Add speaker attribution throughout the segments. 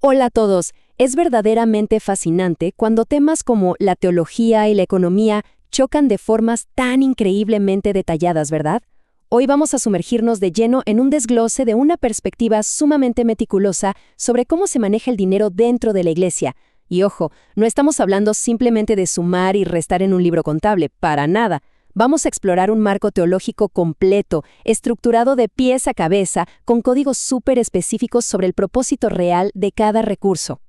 Speaker 1: Hola a todos. Es verdaderamente fascinante cuando temas como la teología y la economía chocan de formas tan increíblemente detalladas, ¿verdad? Hoy vamos a sumergirnos de lleno en un desglose de una perspectiva sumamente meticulosa sobre cómo se maneja el dinero dentro de la iglesia. Y ojo, no estamos hablando simplemente de sumar y restar en un libro contable, para nada. Vamos a explorar un marco teológico completo, estructurado de pies a cabeza, con códigos súper específicos sobre el propósito real de cada recurso.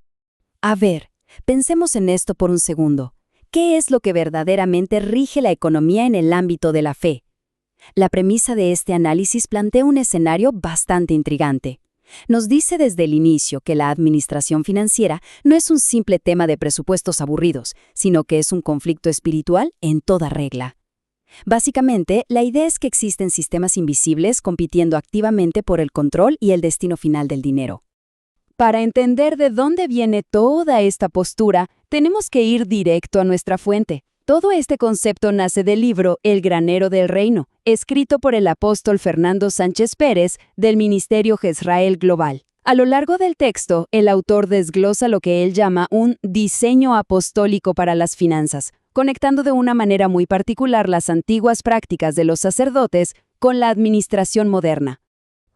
Speaker 1: A ver, pensemos en esto por un segundo. ¿Qué es lo que verdaderamente rige la economía en el ámbito de la fe? La premisa de este análisis plantea un escenario bastante intrigante. Nos dice desde el inicio que la administración financiera no es un simple tema de presupuestos aburridos, sino que es un conflicto espiritual en toda regla. Básicamente, la idea es que existen sistemas invisibles compitiendo activamente por el control y el destino final del dinero. Para entender de dónde viene toda esta postura, tenemos que ir directo a nuestra fuente. Todo este concepto nace del libro El granero del reino, escrito por el apóstol Fernando Sánchez Pérez del Ministerio Jezrael Global. A lo largo del texto, el autor desglosa lo que él llama un diseño apostólico para las finanzas, conectando de una manera muy particular las antiguas prácticas de los sacerdotes con la administración moderna.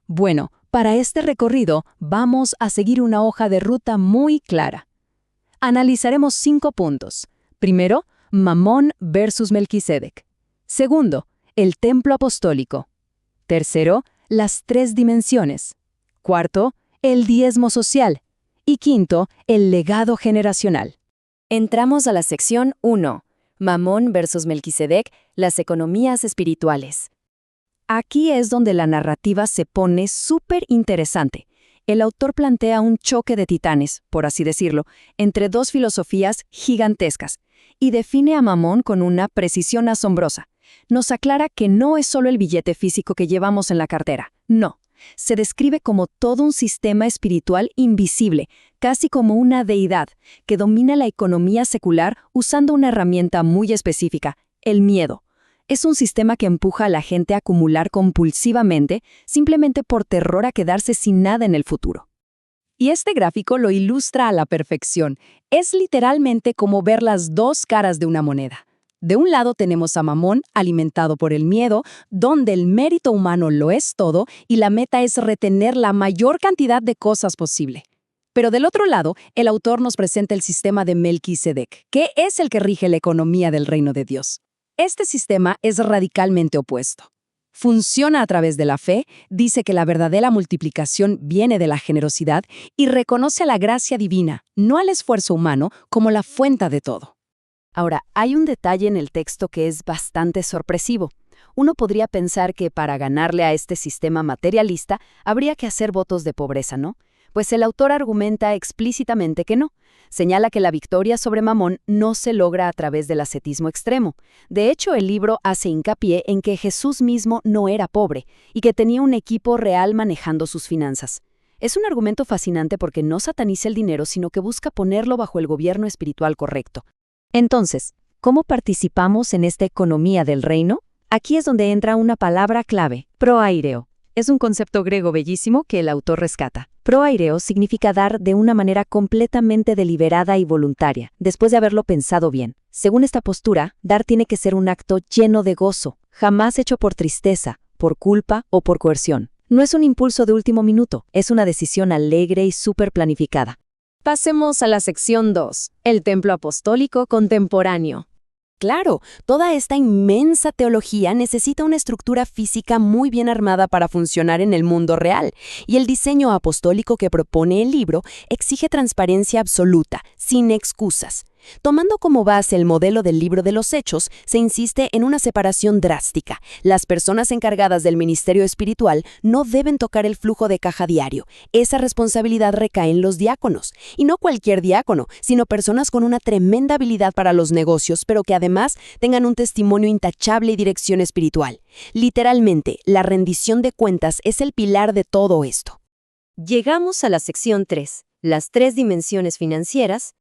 Speaker 1: Bueno, para este recorrido vamos a seguir una hoja de ruta muy clara. Analizaremos 5 puntos. Primero, Mamón versus Melquisedec. Segundo, el templo apostólico. Tercero, las 3 dimensiones. Cuarto, el diezmo social. Y quinto, el legado generacional. Entramos a la sección 1, Mamón versus Melquisedec, las economías espirituales. Aquí es donde la narrativa se pone súper interesante. El autor plantea un choque de titanes, por así decirlo, entre 2 filosofías gigantescas, y define a Mamón con una precisión asombrosa. Nos aclara que no es solo el billete físico que llevamos en la cartera, no. Se describe como todo un sistema espiritual invisible, casi como una deidad, que domina la economía secular usando una herramienta muy específica, el miedo. Es un sistema que empuja a la gente a acumular compulsivamente, simplemente por terror a quedarse sin nada en el futuro. Y este gráfico lo ilustra a la perfección. Es literalmente como ver las 2 caras de una moneda. De un lado tenemos a Mamón, alimentado por el miedo, donde el mérito humano lo es todo y la meta es retener la mayor cantidad de cosas posible. Pero del otro lado, el autor nos presenta el sistema de Melquisedec, que es el que rige la economía del reino de Dios. Este sistema es radicalmente opuesto. Funciona a través de la fe, dice que la verdadera multiplicación viene de la generosidad y reconoce a la gracia divina, no al esfuerzo humano, como la fuente de todo. Ahora, hay un detalle en el texto que es bastante sorpresivo. Uno podría pensar que para ganarle a este sistema materialista habría que hacer votos de pobreza, ¿no? Pues el autor argumenta explícitamente que no. Señala que la victoria sobre Mamón no se logra a través del ascetismo extremo. De hecho, el libro hace hincapié en que Jesús mismo no era pobre y que tenía un equipo real manejando sus finanzas. Es un argumento fascinante porque no sataniza el dinero, sino que busca ponerlo bajo el gobierno espiritual correcto. Entonces, ¿cómo participamos en esta economía del reino? Aquí es donde entra una palabra clave, proaireo. Es un concepto griego bellísimo que el autor rescata. Proaireo significa dar de una manera completamente deliberada y voluntaria, después de haberlo pensado bien. Según esta postura, dar tiene que ser un acto lleno de gozo, jamás hecho por tristeza, por culpa o por coerción. No es un impulso de último minuto, es una decisión alegre y súper planificada. Pasemos a la sección 2, el templo apostólico contemporáneo. Claro, toda esta inmensa teología necesita una estructura física muy bien armada para funcionar en el mundo real, y el diseño apostólico que propone el libro exige transparencia absoluta, sin excusas. Tomando como base el modelo del libro de los Hechos, se insiste en una separación drástica. Las personas encargadas del ministerio espiritual no deben tocar el flujo de caja diario. Esa responsabilidad recae en los diáconos. Y no cualquier diácono, sino personas con una tremenda habilidad para los negocios, pero que además tengan un testimonio intachable y dirección espiritual. Literalmente, la rendición de cuentas es el pilar de todo esto. Llegamos a la sección 3, las 3 dimensiones financieras.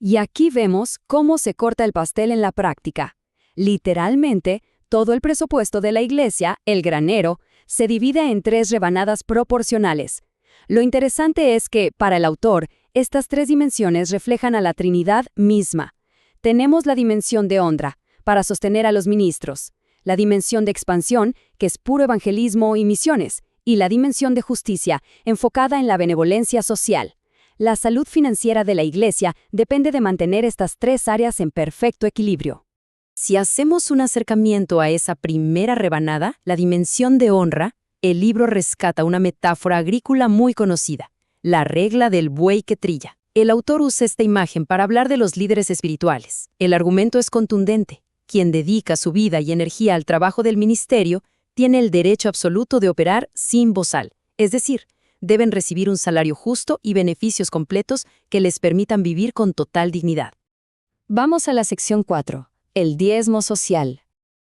Speaker 1: Y aquí vemos cómo se corta el pastel en la práctica. Literalmente, todo el presupuesto de la iglesia, el granero, se divide en 3 rebanadas proporcionales. Lo interesante es que, para el autor, estas tres dimensiones reflejan a la Trinidad misma. Tenemos la dimensión de honra, para sostener a los ministros, la dimensión de expansión, que es puro evangelismo y misiones, y la dimensión de justicia, enfocada en la benevolencia social. La salud financiera de la Iglesia depende de mantener estas tres áreas en perfecto equilibrio. Si hacemos un acercamiento a esa primera rebanada, la dimensión de honra, el libro rescata una metáfora agrícola muy conocida, la regla del buey que trilla. El autor usa esta imagen para hablar de los líderes espirituales. El argumento es contundente. Quien dedica su vida y energía al trabajo del ministerio tiene el derecho absoluto de operar sin bozal, es decir, deben recibir un salario justo y beneficios completos que les permitan vivir con total dignidad. Vamos a la sección 4, el diezmo social.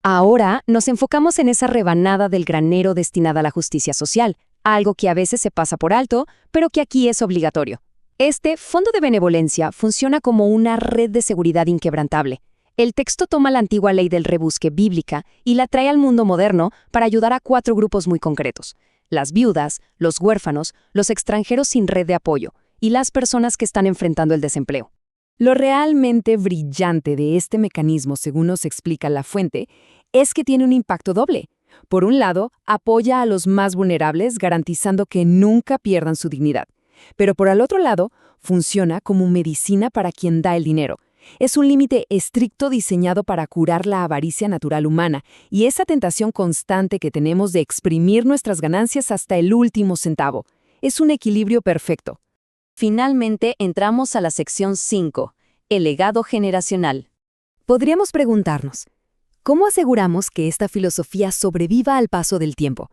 Speaker 1: Ahora nos enfocamos en esa rebanada del granero destinada a la justicia social, algo que a veces se pasa por alto, pero que aquí es obligatorio. Este fondo de benevolencia funciona como una red de seguridad inquebrantable. El texto toma la antigua ley del rebusque bíblica y la trae al mundo moderno para ayudar a 4 grupos muy concretos: las viudas, los huérfanos, los extranjeros sin red de apoyo y las personas que están enfrentando el desempleo. Lo realmente brillante de este mecanismo, según nos explica la fuente, es que tiene un impacto doble. Por un lado, apoya a los más vulnerables, garantizando que nunca pierdan su dignidad. Pero por el otro lado, funciona como medicina para quien da el dinero. Es un límite estricto diseñado para curar la avaricia natural humana y esa tentación constante que tenemos de exprimir nuestras ganancias hasta el último centavo. Es un equilibrio perfecto. Finalmente, entramos a la sección 5, el legado generacional. Podríamos preguntarnos, ¿cómo aseguramos que esta filosofía sobreviva al paso del tiempo?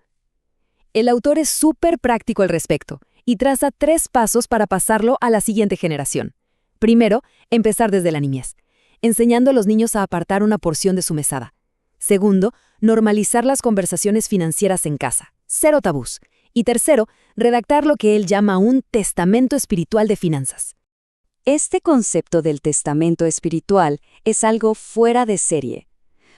Speaker 1: El autor es súper práctico al respecto y traza 3 pasos para pasarlo a la siguiente generación. Primero, empezar desde la niñez, enseñando a los niños a apartar una porción de su mesada. Segundo, normalizar las conversaciones financieras en casa, 0 tabús. Y tercero, redactar lo que él llama un testamento espiritual de finanzas. Este concepto del testamento espiritual es algo fuera de serie.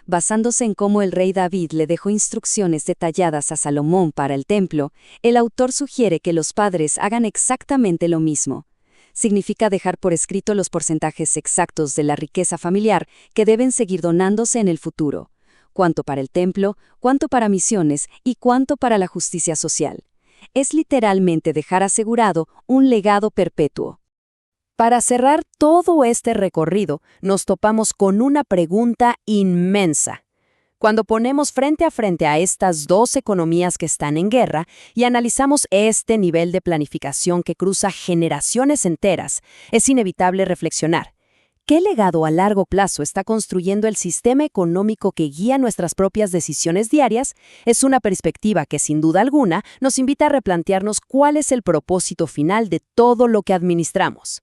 Speaker 1: Basándose en cómo el rey David le dejó instrucciones detalladas a Salomón para el templo, el autor sugiere que los padres hagan exactamente lo mismo. Significa dejar por escrito los porcentajes exactos de la riqueza familiar que deben seguir donándose en el futuro, cuánto para el templo, cuánto para misiones y cuánto para la justicia social. Es literalmente dejar asegurado un legado perpetuo. Para cerrar todo este recorrido, nos topamos con una pregunta inmensa. Cuando ponemos frente a estas 2 economías que están en guerra y analizamos este nivel de planificación que cruza generaciones enteras, es inevitable reflexionar. ¿Qué legado a largo plazo está construyendo el sistema económico que guía nuestras propias decisiones diarias? Es una perspectiva que, sin duda alguna, nos invita a replantearnos cuál es el propósito final de todo lo que administramos.